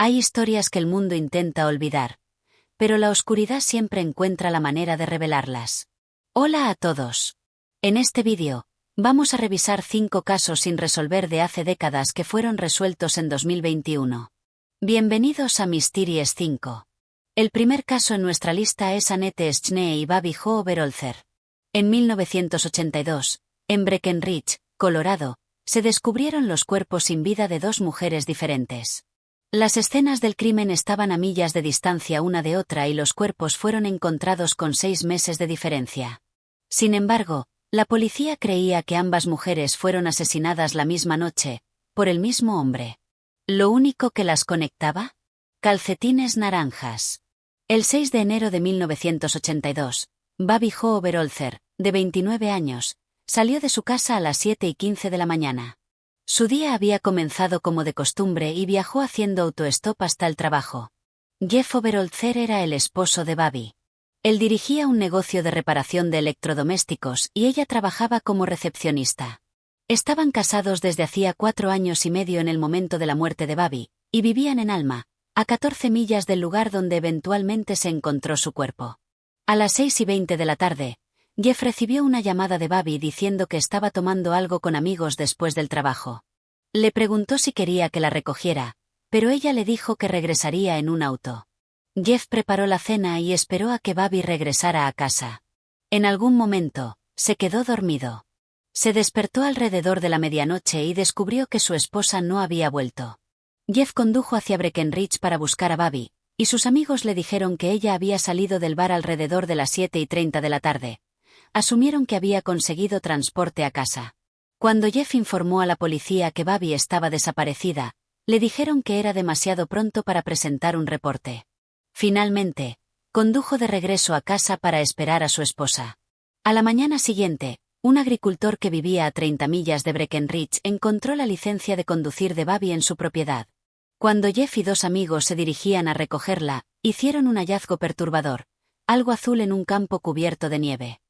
Hay historias que el mundo intenta olvidar, pero la oscuridad siempre encuentra la manera de revelarlas. Hola a todos. En este vídeo, vamos a revisar 5 casos sin resolver de hace décadas que fueron resueltos en 2021. Bienvenidos a Mysteries 5. El primer caso en nuestra lista es Annette Schnee y Babi Jo Oberholzer. En 1982, en Breckenridge, Colorado, se descubrieron los cuerpos sin vida de 2 mujeres diferentes. Las escenas del crimen estaban a millas de distancia una de otra y los cuerpos fueron encontrados con 6 meses de diferencia. Sin embargo, la policía creía que ambas mujeres fueron asesinadas la misma noche, por el mismo hombre. ¿Lo único que las conectaba? Calcetines naranjas. El 6 de enero de 1982, Babi Jo Oberholzer, de 29 años, salió de su casa a las 7:15 de la mañana. Su día había comenzado como de costumbre y viajó haciendo autoestop hasta el trabajo. Jeff Oberholzer era el esposo de Babi. Él dirigía un negocio de reparación de electrodomésticos y ella trabajaba como recepcionista. Estaban casados desde hacía 4 años y medio en el momento de la muerte de Babi, y vivían en Alma, a 14 millas del lugar donde eventualmente se encontró su cuerpo. A las 6:20 de la tarde, Jeff recibió una llamada de Babi diciendo que estaba tomando algo con amigos después del trabajo. Le preguntó si quería que la recogiera, pero ella le dijo que regresaría en un auto. Jeff preparó la cena y esperó a que Babi regresara a casa. En algún momento, se quedó dormido. Se despertó alrededor de la medianoche y descubrió que su esposa no había vuelto. Jeff condujo hacia Breckenridge para buscar a Babi, y sus amigos le dijeron que ella había salido del bar alrededor de las 7:30 de la tarde. Asumieron que había conseguido transporte a casa. Cuando Jeff informó a la policía que Babi estaba desaparecida, le dijeron que era demasiado pronto para presentar un reporte. Finalmente, condujo de regreso a casa para esperar a su esposa. A la mañana siguiente, un agricultor que vivía a 30 millas de Breckenridge encontró la licencia de conducir de Babi en su propiedad. Cuando Jeff y 2 amigos se dirigían a recogerla, hicieron un hallazgo perturbador: algo azul en un campo cubierto de nieve.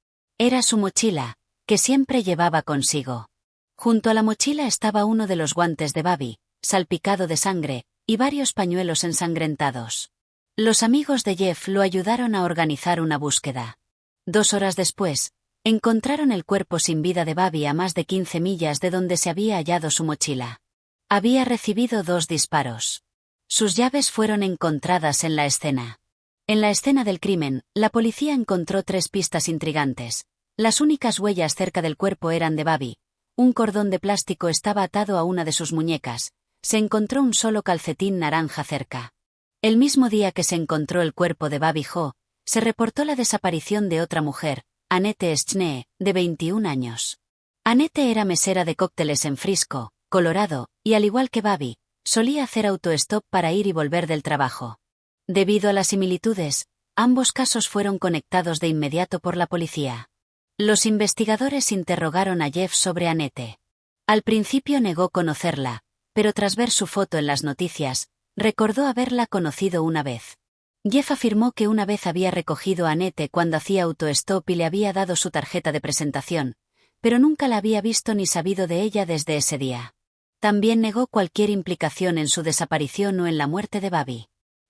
Era su mochila, que siempre llevaba consigo. Junto a la mochila estaba uno de los guantes de Babi, salpicado de sangre, y varios pañuelos ensangrentados. Los amigos de Jeff lo ayudaron a organizar una búsqueda. 2 horas después, encontraron el cuerpo sin vida de Babi a más de 15 millas de donde se había hallado su mochila. Había recibido 2 disparos. Sus llaves fueron encontradas en la escena. En la escena del crimen, la policía encontró 3 pistas intrigantes. Las únicas huellas cerca del cuerpo eran de Babi. Un cordón de plástico estaba atado a una de sus muñecas. Se encontró un solo calcetín naranja cerca. El mismo día que se encontró el cuerpo de Babi Jo, se reportó la desaparición de otra mujer, Annette Schnee, de 21 años. Annette era mesera de cócteles en Frisco, Colorado, y al igual que Babi, solía hacer autoestop para ir y volver del trabajo. Debido a las similitudes, ambos casos fueron conectados de inmediato por la policía. Los investigadores interrogaron a Jeff sobre Annette. Al principio negó conocerla, pero tras ver su foto en las noticias, recordó haberla conocido una vez. Jeff afirmó que una vez había recogido a Annette cuando hacía autoestop y le había dado su tarjeta de presentación, pero nunca la había visto ni sabido de ella desde ese día. También negó cualquier implicación en su desaparición o en la muerte de Babi.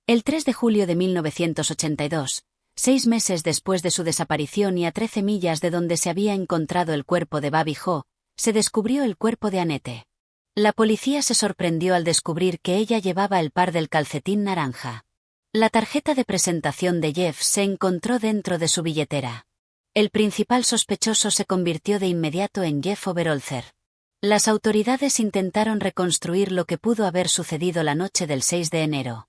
El 3 de julio de 1982, 6 meses después de su desaparición y a 13 millas de donde se había encontrado el cuerpo de Babi Jo, se descubrió el cuerpo de Annette. La policía se sorprendió al descubrir que ella llevaba el par del calcetín naranja. La tarjeta de presentación de Jeff se encontró dentro de su billetera. El principal sospechoso se convirtió de inmediato en Jeff Oberholzer. Las autoridades intentaron reconstruir lo que pudo haber sucedido la noche del 6 de enero.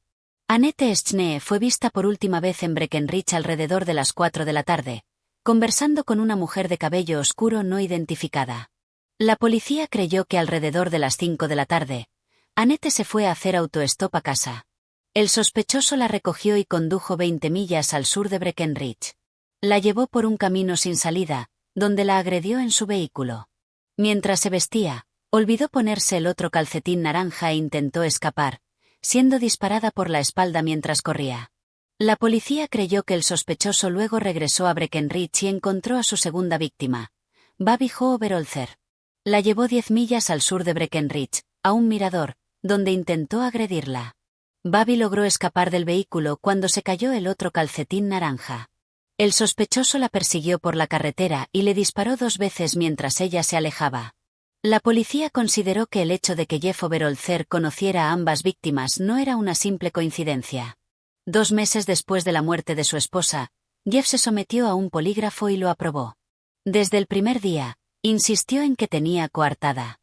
Annette Schnee fue vista por última vez en Breckenridge alrededor de las 4 de la tarde, conversando con una mujer de cabello oscuro no identificada. La policía creyó que alrededor de las 5 de la tarde, Annette se fue a hacer autoestop a casa. El sospechoso la recogió y condujo 20 millas al sur de Breckenridge. La llevó por un camino sin salida, donde la agredió en su vehículo. Mientras se vestía, olvidó ponerse el otro calcetín naranja e intentó escapar, siendo disparada por la espalda mientras corría. La policía creyó que el sospechoso luego regresó a Breckenridge y encontró a su segunda víctima, Babi Jo Oberholzer. La llevó 10 millas al sur de Breckenridge, a un mirador, donde intentó agredirla. Bobby logró escapar del vehículo cuando se cayó el otro calcetín naranja. El sospechoso la persiguió por la carretera y le disparó 2 veces mientras ella se alejaba. La policía consideró que el hecho de que Jeff Overholzer conociera a ambas víctimas no era una simple coincidencia. 2 meses después de la muerte de su esposa, Jeff se sometió a un polígrafo y lo aprobó. Desde el primer día, insistió en que tenía coartada.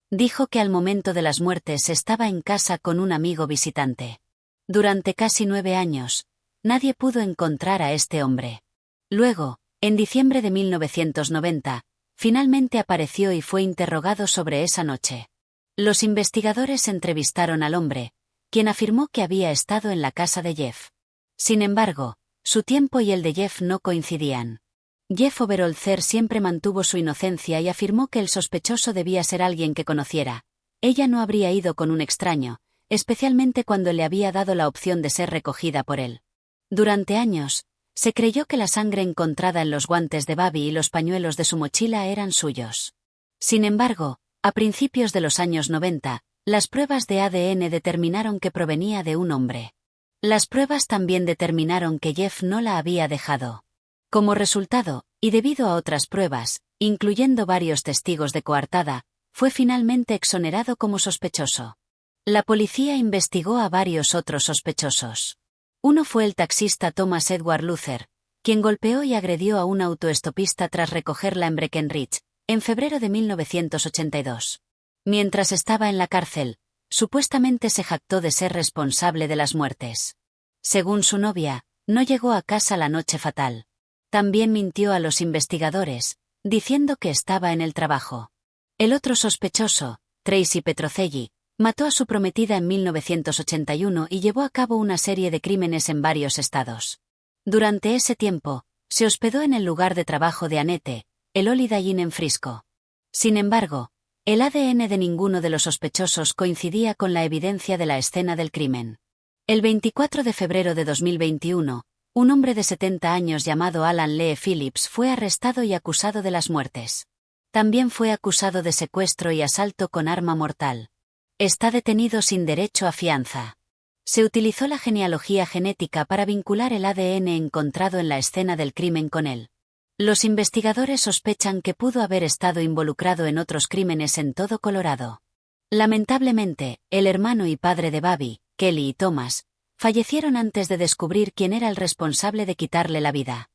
Dijo que al momento de las muertes estaba en casa con un amigo visitante. Durante casi 9 años, nadie pudo encontrar a este hombre. Luego, en diciembre de 1990, finalmente apareció y fue interrogado sobre esa noche. Los investigadores entrevistaron al hombre, quien afirmó que había estado en la casa de Jeff. Sin embargo, su tiempo y el de Jeff no coincidían. Jeff Overholzer siempre mantuvo su inocencia y afirmó que el sospechoso debía ser alguien que conociera. Ella no habría ido con un extraño, especialmente cuando le había dado la opción de ser recogida por él. Durante años, se creyó que la sangre encontrada en los guantes de Bobby y los pañuelos de su mochila eran suyos. Sin embargo, a principios de los años 90, las pruebas de ADN determinaron que provenía de un hombre. Las pruebas también determinaron que Jeff no la había dejado. Como resultado, y debido a otras pruebas, incluyendo varios testigos de coartada, fue finalmente exonerado como sospechoso. La policía investigó a varios otros sospechosos. Uno fue el taxista Thomas Edward Luther, quien golpeó y agredió a un autoestopista tras recogerla en Breckenridge, en febrero de 1982. Mientras estaba en la cárcel, supuestamente se jactó de ser responsable de las muertes. Según su novia, no llegó a casa la noche fatal. También mintió a los investigadores, diciendo que estaba en el trabajo. El otro sospechoso, Tracy Petrocelli, mató a su prometida en 1981 y llevó a cabo una serie de crímenes en varios estados. Durante ese tiempo, se hospedó en el lugar de trabajo de Annette, el Holiday Inn en Frisco. Sin embargo, el ADN de ninguno de los sospechosos coincidía con la evidencia de la escena del crimen. El 24 de febrero de 2021, un hombre de 70 años llamado Alan Lee Phillips fue arrestado y acusado de las muertes. También fue acusado de secuestro y asalto con arma mortal. Está detenido sin derecho a fianza. Se utilizó la genealogía genética para vincular el ADN encontrado en la escena del crimen con él. Los investigadores sospechan que pudo haber estado involucrado en otros crímenes en todo Colorado. Lamentablemente, el hermano y padre de Bobby, Kelly y Thomas, fallecieron antes de descubrir quién era el responsable de quitarle la vida.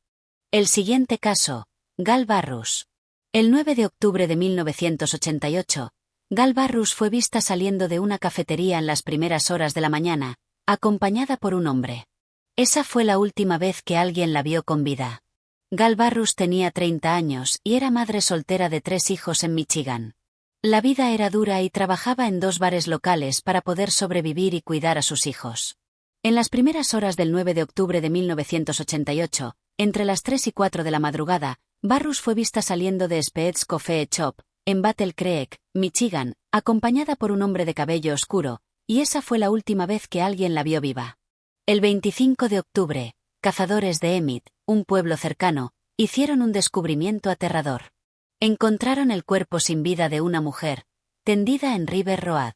El siguiente caso, Gal Barrus. El 9 de octubre de 1988, Gal Barrus fue vista saliendo de una cafetería en las primeras horas de la mañana, acompañada por un hombre. Esa fue la última vez que alguien la vio con vida. Gal Barrus tenía 30 años y era madre soltera de 3 hijos en Michigan. La vida era dura y trabajaba en 2 bares locales para poder sobrevivir y cuidar a sus hijos. En las primeras horas del 9 de octubre de 1988, entre las 3 y 4 de la madrugada, Barrus fue vista saliendo de Speed's Coffee Shop, en Battle Creek, Michigan, acompañada por un hombre de cabello oscuro, y esa fue la última vez que alguien la vio viva. El 25 de octubre, cazadores de Emmett, un pueblo cercano, hicieron un descubrimiento aterrador. Encontraron el cuerpo sin vida de una mujer, tendida en River Road.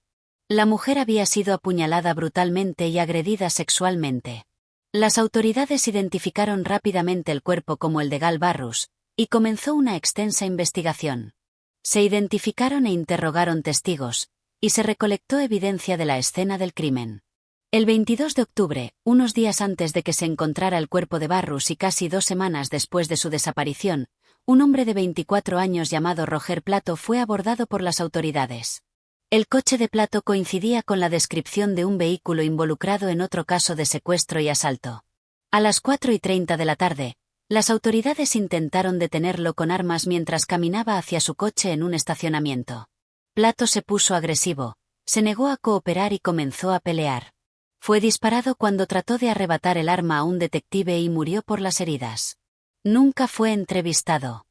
La mujer había sido apuñalada brutalmente y agredida sexualmente. Las autoridades identificaron rápidamente el cuerpo como el de Gal Barrus, y comenzó una extensa investigación. Se identificaron e interrogaron testigos, y se recolectó evidencia de la escena del crimen. El 22 de octubre, unos días antes de que se encontrara el cuerpo de Barrus y casi 2 semanas después de su desaparición, un hombre de 24 años llamado Roger Plato fue abordado por las autoridades. El coche de Plato coincidía con la descripción de un vehículo involucrado en otro caso de secuestro y asalto. A las 4:30 de la tarde, las autoridades intentaron detenerlo con armas mientras caminaba hacia su coche en un estacionamiento. Plato se puso agresivo, se negó a cooperar y comenzó a pelear. Fue disparado cuando trató de arrebatar el arma a un detective y murió por las heridas. Nunca fue entrevistado.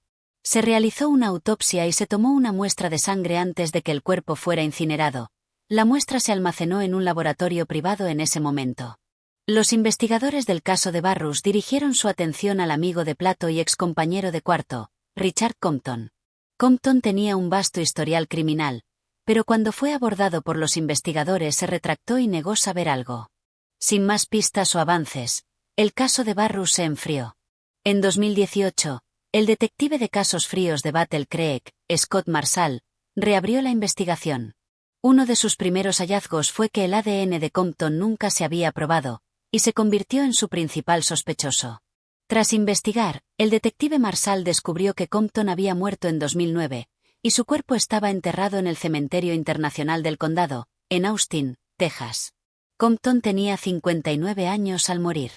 Se realizó una autopsia y se tomó una muestra de sangre antes de que el cuerpo fuera incinerado. La muestra se almacenó en un laboratorio privado en ese momento. Los investigadores del caso de Barrus dirigieron su atención al amigo de Plato y excompañero de cuarto, Richard Compton. Compton tenía un vasto historial criminal, pero cuando fue abordado por los investigadores se retractó y negó saber algo. Sin más pistas o avances, el caso de Barrus se enfrió. En 2018, el detective de casos fríos de Battle Creek, Scott Marshall, reabrió la investigación. Uno de sus primeros hallazgos fue que el ADN de Compton nunca se había probado, y se convirtió en su principal sospechoso. Tras investigar, el detective Marshall descubrió que Compton había muerto en 2009, y su cuerpo estaba enterrado en el Cementerio Internacional del Condado, en Austin, Texas. Compton tenía 59 años al morir.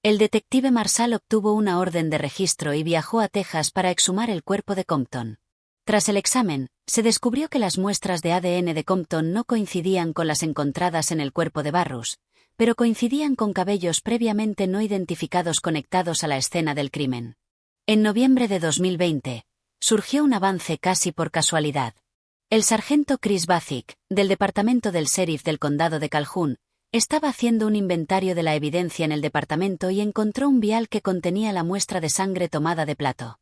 El detective Marshall obtuvo una orden de registro y viajó a Texas para exhumar el cuerpo de Compton. Tras el examen, se descubrió que las muestras de ADN de Compton no coincidían con las encontradas en el cuerpo de Barrus, pero coincidían con cabellos previamente no identificados conectados a la escena del crimen. En noviembre de 2020, surgió un avance casi por casualidad. El sargento Chris Bacic, del departamento del sheriff del condado de Calhoun, estaba haciendo un inventario de la evidencia en el departamento y encontró un vial que contenía la muestra de sangre tomada de Plato.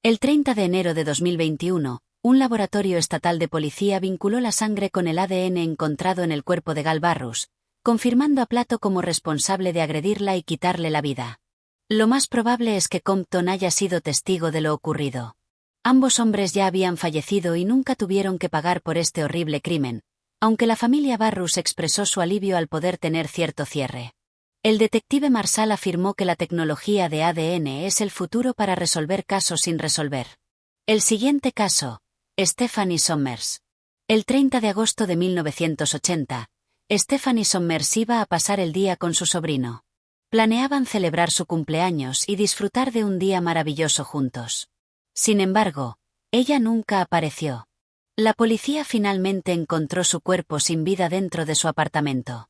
El 30 de enero de 2021, un laboratorio estatal de policía vinculó la sangre con el ADN encontrado en el cuerpo de Gal Barrus, confirmando a Plato como responsable de agredirla y quitarle la vida. Lo más probable es que Compton haya sido testigo de lo ocurrido. Ambos hombres ya habían fallecido y nunca tuvieron que pagar por este horrible crimen, aunque la familia Barrus expresó su alivio al poder tener cierto cierre. El detective Marshall afirmó que la tecnología de ADN es el futuro para resolver casos sin resolver. El siguiente caso, Stephanie Sommers. El 30 de agosto de 1980, Stephanie Sommers iba a pasar el día con su sobrino. Planeaban celebrar su cumpleaños y disfrutar de un día maravilloso juntos. Sin embargo, ella nunca apareció. La policía finalmente encontró su cuerpo sin vida dentro de su apartamento.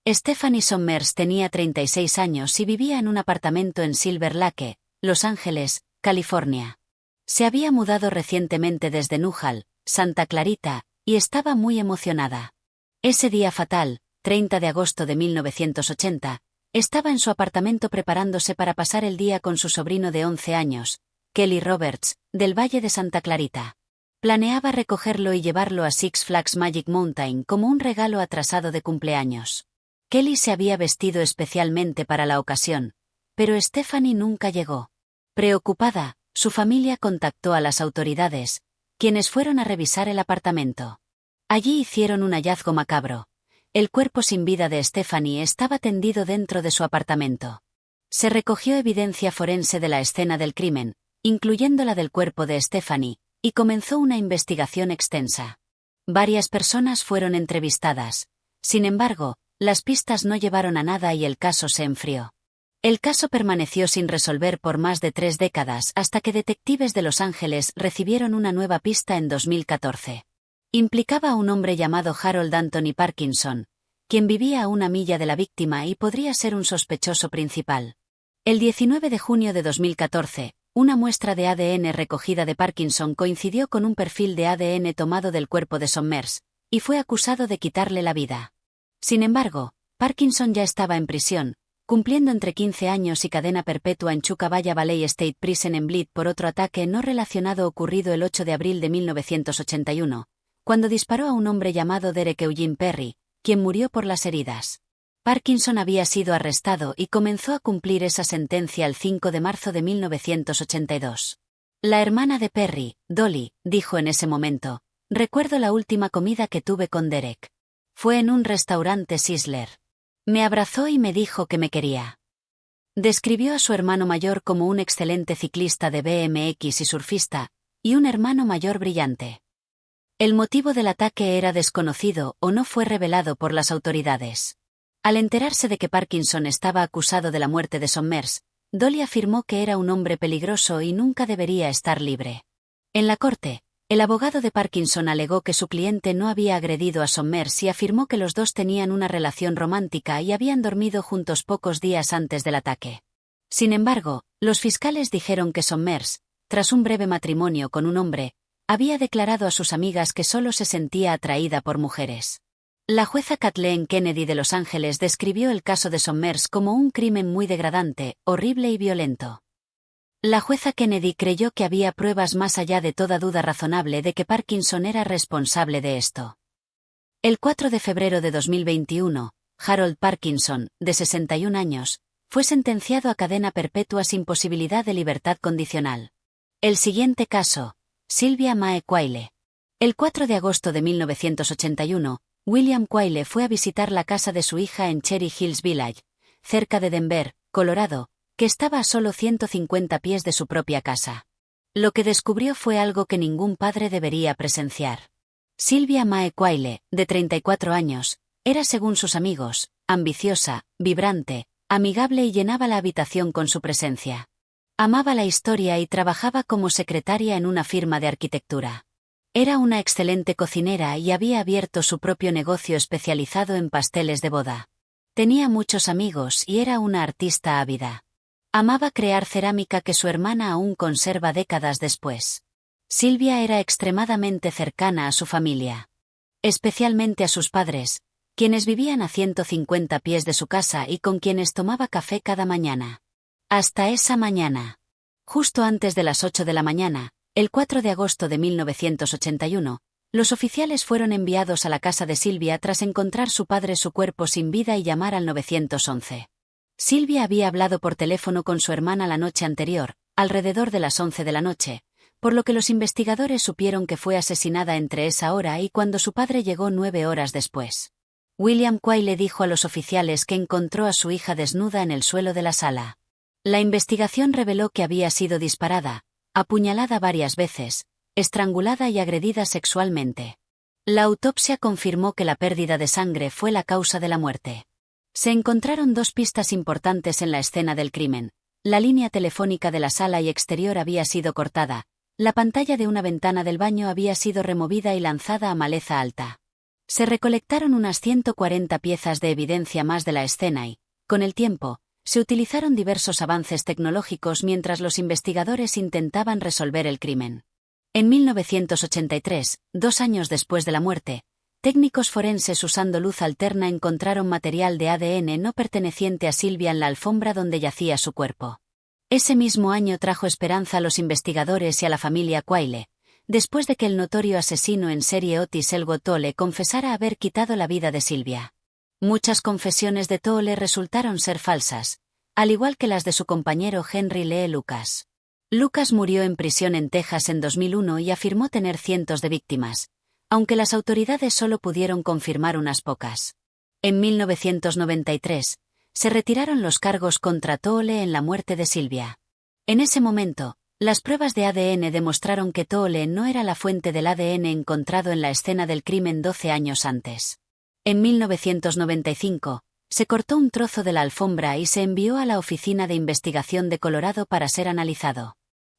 Stephanie Sommers tenía 36 años y vivía en un apartamento en Silver Lake, Los Ángeles, California. Se había mudado recientemente desde Newhall, Santa Clarita, y estaba muy emocionada. Ese día fatal, 30 de agosto de 1980, estaba en su apartamento preparándose para pasar el día con su sobrino de 11 años, Kelly Roberts, del Valle de Santa Clarita. Planeaba recogerlo y llevarlo a Six Flags Magic Mountain como un regalo atrasado de cumpleaños. Kelly se había vestido especialmente para la ocasión, pero Stephanie nunca llegó. Preocupada, su familia contactó a las autoridades, quienes fueron a revisar el apartamento. Allí hicieron un hallazgo macabro. El cuerpo sin vida de Stephanie estaba tendido dentro de su apartamento. Se recogió evidencia forense de la escena del crimen, incluyendo la del cuerpo de Stephanie, y comenzó una investigación extensa. Varias personas fueron entrevistadas. Sin embargo, las pistas no llevaron a nada y el caso se enfrió. El caso permaneció sin resolver por más de 3 décadas hasta que detectives de Los Ángeles recibieron una nueva pista en 2014. Implicaba a un hombre llamado Harold Anthony Parkinson, quien vivía a 1 milla de la víctima y podría ser un sospechoso principal. El 19 de junio de 2014, una muestra de ADN recogida de Parkinson coincidió con un perfil de ADN tomado del cuerpo de Sommers, y fue acusado de quitarle la vida. Sin embargo, Parkinson ya estaba en prisión, cumpliendo entre 15 años y cadena perpetua en Chuckaballa Valley State Prison en Blythe por otro ataque no relacionado ocurrido el 8 de abril de 1981, cuando disparó a un hombre llamado Derek Eugene Perry, quien murió por las heridas. Parkinson había sido arrestado y comenzó a cumplir esa sentencia el 5 de marzo de 1982. La hermana de Perry, Dolly, dijo en ese momento: «Recuerdo la última comida que tuve con Derek. Fue en un restaurante Sizzler. Me abrazó y me dijo que me quería». Describió a su hermano mayor como un excelente ciclista de BMX y surfista, y un hermano mayor brillante. El motivo del ataque era desconocido o no fue revelado por las autoridades. Al enterarse de que Parkinson estaba acusado de la muerte de Sommers, Dolly afirmó que era un hombre peligroso y nunca debería estar libre. En la corte, el abogado de Parkinson alegó que su cliente no había agredido a Sommers y afirmó que los dos tenían una relación romántica y habían dormido juntos pocos días antes del ataque. Sin embargo, los fiscales dijeron que Sommers, tras un breve matrimonio con un hombre, había declarado a sus amigas que solo se sentía atraída por mujeres. La jueza Kathleen Kennedy de Los Ángeles describió el caso de Sommers como un crimen muy degradante, horrible y violento. La jueza Kennedy creyó que había pruebas más allá de toda duda razonable de que Parkinson era responsable de esto. El 4 de febrero de 2021, Harold Parkinson, de 61 años, fue sentenciado a cadena perpetua sin posibilidad de libertad condicional. El siguiente caso, Sylvia Mae Quayle. El 4 de agosto de 1981, William Quayle fue a visitar la casa de su hija en Cherry Hills Village, cerca de Denver, Colorado, que estaba a solo 150 pies de su propia casa. Lo que descubrió fue algo que ningún padre debería presenciar. Sylvia Mae Quayle, de 34 años, era, según sus amigos, ambiciosa, vibrante, amigable y llenaba la habitación con su presencia. Amaba la historia y trabajaba como secretaria en una firma de arquitectura. Era una excelente cocinera y había abierto su propio negocio especializado en pasteles de boda. Tenía muchos amigos y era una artista ávida. Amaba crear cerámica que su hermana aún conserva décadas después. Sylvia era extremadamente cercana a su familia. Especialmente a sus padres, quienes vivían a 150 pies de su casa y con quienes tomaba café cada mañana. Hasta esa mañana. Justo antes de las 8 de la mañana, el 4 de agosto de 1981, los oficiales fueron enviados a la casa de Sylvia tras encontrar su padre su cuerpo sin vida y llamar al 911. Sylvia había hablado por teléfono con su hermana la noche anterior, alrededor de las 11 de la noche, por lo que los investigadores supieron que fue asesinada entre esa hora y cuando su padre llegó 9 horas después. William Quayle dijo a los oficiales que encontró a su hija desnuda en el suelo de la sala. La investigación reveló que había sido disparada, apuñalada varias veces, estrangulada y agredida sexualmente. La autopsia confirmó que la pérdida de sangre fue la causa de la muerte. Se encontraron dos pistas importantes en la escena del crimen. La línea telefónica de la sala y exterior había sido cortada, la pantalla de una ventana del baño había sido removida y lanzada a maleza alta. Se recolectaron unas 140 piezas de evidencia más de la escena y, con el tiempo, se utilizaron diversos avances tecnológicos mientras los investigadores intentaban resolver el crimen. En 1983, 2 años después de la muerte, técnicos forenses usando luz alterna encontraron material de ADN no perteneciente a Sylvia en la alfombra donde yacía su cuerpo. Ese mismo año trajo esperanza a los investigadores y a la familia Quayle, después de que el notorio asesino en serie Otis Elwood Toole confesara haber quitado la vida de Sylvia. Muchas confesiones de Toole resultaron ser falsas, al igual que las de su compañero Henry Lee Lucas. Lucas murió en prisión en Texas en 2001 y afirmó tener cientos de víctimas, aunque las autoridades solo pudieron confirmar unas pocas. En 1993, se retiraron los cargos contra Toole en la muerte de Sylvia. En ese momento, las pruebas de ADN demostraron que Toole no era la fuente del ADN encontrado en la escena del crimen 12 años antes. En 1995, se cortó un trozo de la alfombra y se envió a la Oficina de Investigación de Colorado para ser analizado.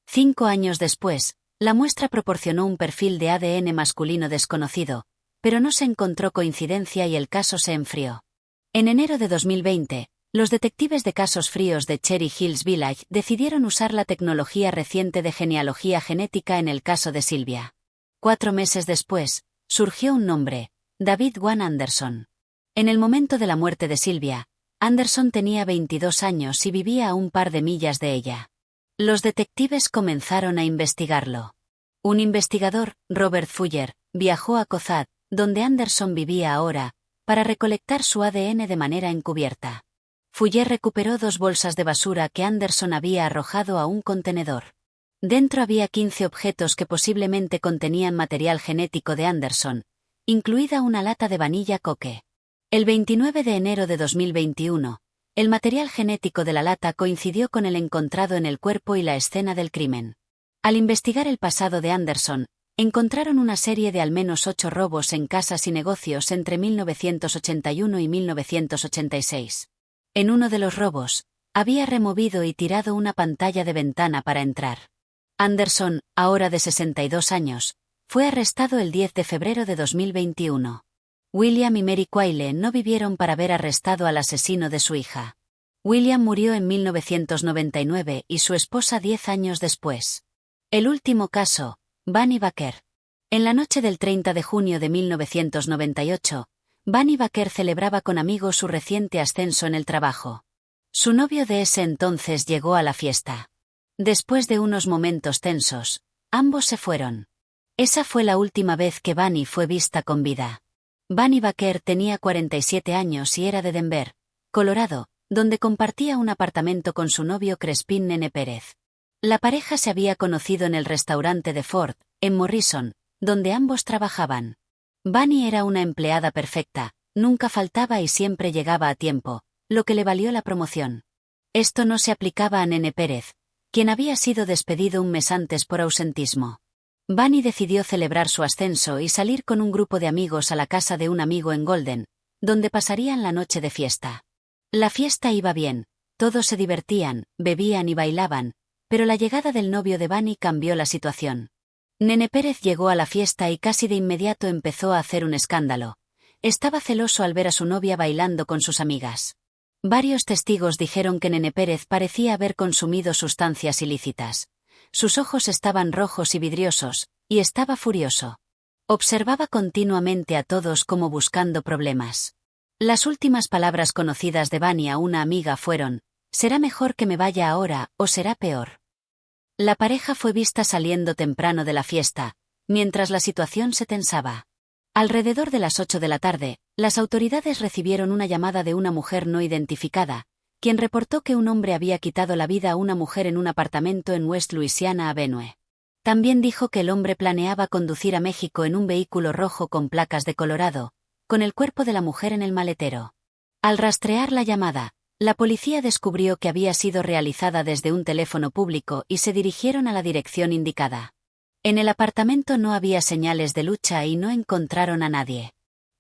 5 años después, la muestra proporcionó un perfil de ADN masculino desconocido, pero no se encontró coincidencia y el caso se enfrió. En enero de 2020, los detectives de casos fríos de Cherry Hills Village decidieron usar la tecnología reciente de genealogía genética en el caso de Sylvia. 4 meses después, surgió un nombre, David Wan Anderson. En el momento de la muerte de Sylvia, Anderson tenía 22 años y vivía a un par de millas de ella. Los detectives comenzaron a investigarlo. Un investigador, Robert Fuller, viajó a Cozad, donde Anderson vivía ahora, para recolectar su ADN de manera encubierta. Fuller recuperó 2 bolsas de basura que Anderson había arrojado a un contenedor. Dentro había 15 objetos que posiblemente contenían material genético de Anderson, incluida una lata de vanilla Coke. El 29 de enero de 2021, el material genético de la lata coincidió con el encontrado en el cuerpo y la escena del crimen. Al investigar el pasado de Anderson, encontraron una serie de al menos 8 robos en casas y negocios entre 1981 y 1986. En uno de los robos, había removido y tirado una pantalla de ventana para entrar. Anderson, ahora de 62 años, fue arrestado el 10 de febrero de 2021. William y Mary Quayle no vivieron para ver arrestado al asesino de su hija. William murió en 1999 y su esposa 10 años después. El último caso, Bunny Baker. En la noche del 30 de junio de 1998, Bunny Baker celebraba con amigos su reciente ascenso en el trabajo. Su novio de ese entonces llegó a la fiesta. Después de unos momentos tensos, ambos se fueron. Esa fue la última vez que Bunny fue vista con vida. Bunny Baker tenía 47 años y era de Denver, Colorado, donde compartía un apartamento con su novio Crespin Nene Pérez. La pareja se había conocido en el restaurante de Ford, en Morrison, donde ambos trabajaban. Bunny era una empleada perfecta, nunca faltaba y siempre llegaba a tiempo, lo que le valió la promoción. Esto no se aplicaba a Nene Pérez, quien había sido despedido un mes antes por ausentismo. Bunny decidió celebrar su ascenso y salir con un grupo de amigos a la casa de un amigo en Golden, donde pasarían la noche de fiesta. La fiesta iba bien, todos se divertían, bebían y bailaban, pero la llegada del novio de Bunny cambió la situación. Nene Pérez llegó a la fiesta y casi de inmediato empezó a hacer un escándalo. Estaba celoso al ver a su novia bailando con sus amigas. Varios testigos dijeron que Nene Pérez parecía haber consumido sustancias ilícitas. Sus ojos estaban rojos y vidriosos, y estaba furioso. Observaba continuamente a todos como buscando problemas. Las últimas palabras conocidas de Bunny a una amiga fueron: «Será mejor que me vaya ahora, o será peor». La pareja fue vista saliendo temprano de la fiesta, mientras la situación se tensaba. Alrededor de las 8 de la tarde, las autoridades recibieron una llamada de una mujer no identificada, quien reportó que un hombre había quitado la vida a una mujer en un apartamento en West Louisiana Avenue. También dijo que el hombre planeaba conducir a México en un vehículo rojo con placas de Colorado, con el cuerpo de la mujer en el maletero. Al rastrear la llamada, la policía descubrió que había sido realizada desde un teléfono público y se dirigieron a la dirección indicada. En el apartamento no había señales de lucha y no encontraron a nadie.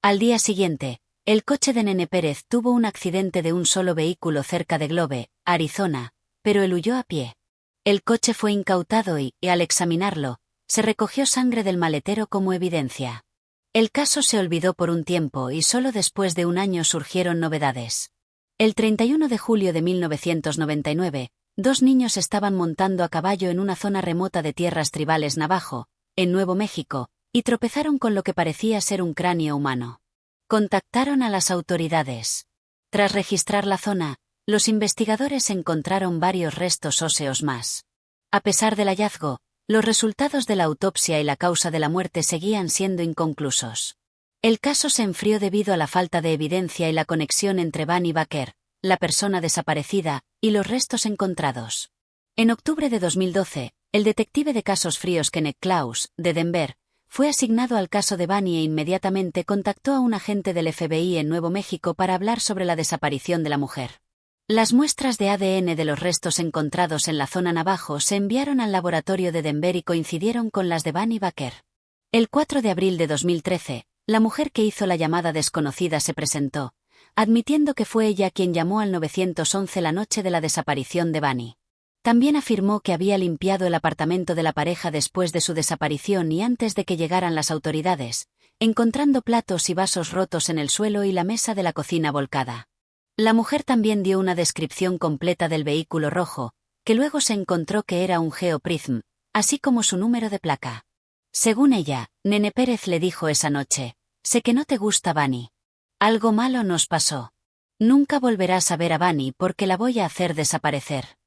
Al día siguiente, el coche de Nene Pérez tuvo un accidente de un solo vehículo cerca de Globe, Arizona, pero él huyó a pie. El coche fue incautado y, al examinarlo, se recogió sangre del maletero como evidencia. El caso se olvidó por un tiempo y solo después de un año surgieron novedades. El 31 de julio de 1999, dos niños estaban montando a caballo en una zona remota de tierras tribales Navajo, en Nuevo México, y tropezaron con lo que parecía ser un cráneo humano. Contactaron a las autoridades. Tras registrar la zona, los investigadores encontraron varios restos óseos más. A pesar del hallazgo, los resultados de la autopsia y la causa de la muerte seguían siendo inconclusos. El caso se enfrió debido a la falta de evidencia y la conexión entre Bunny Baker, la persona desaparecida, y los restos encontrados. En octubre de 2012, el detective de casos fríos Kenneth Klaus, de Denver, fue asignado al caso de Bunny e inmediatamente contactó a un agente del FBI en Nuevo México para hablar sobre la desaparición de la mujer. Las muestras de ADN de los restos encontrados en la zona Navajo se enviaron al laboratorio de Denver y coincidieron con las de Bunny Baker. El 4 de abril de 2013, la mujer que hizo la llamada desconocida se presentó, admitiendo que fue ella quien llamó al 911 la noche de la desaparición de Bunny. También afirmó que había limpiado el apartamento de la pareja después de su desaparición y antes de que llegaran las autoridades, encontrando platos y vasos rotos en el suelo y la mesa de la cocina volcada. La mujer también dio una descripción completa del vehículo rojo, que luego se encontró que era un Geo Prism, así como su número de placa. Según ella, Nene Pérez le dijo esa noche: «Sé que no te gusta Bunny. Algo malo nos pasó. Nunca volverás a ver a Bunny porque la voy a hacer desaparecer».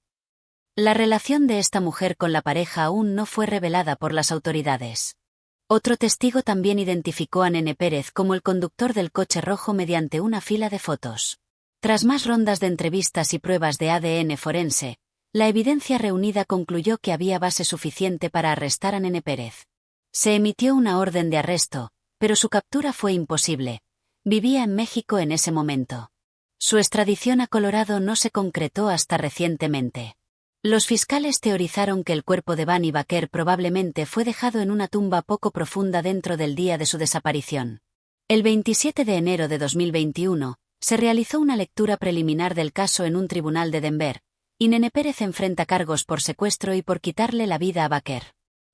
La relación de esta mujer con la pareja aún no fue revelada por las autoridades. Otro testigo también identificó a Nene Pérez como el conductor del coche rojo mediante una fila de fotos. Tras más rondas de entrevistas y pruebas de ADN forense, la evidencia reunida concluyó que había base suficiente para arrestar a Nene Pérez. Se emitió una orden de arresto, pero su captura fue imposible. Vivía en México en ese momento. Su extradición a Colorado no se concretó hasta recientemente. Los fiscales teorizaron que el cuerpo de Bunny Baker probablemente fue dejado en una tumba poco profunda dentro del día de su desaparición. El 27 de enero de 2021, se realizó una lectura preliminar del caso en un tribunal de Denver, y Nene Pérez enfrenta cargos por secuestro y por quitarle la vida a Baker.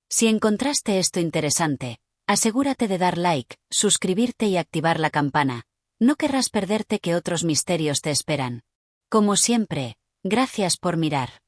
Si encontraste esto interesante, asegúrate de dar like, suscribirte y activar la campana. No querrás perderte que otros misterios te esperan. Como siempre, gracias por mirar.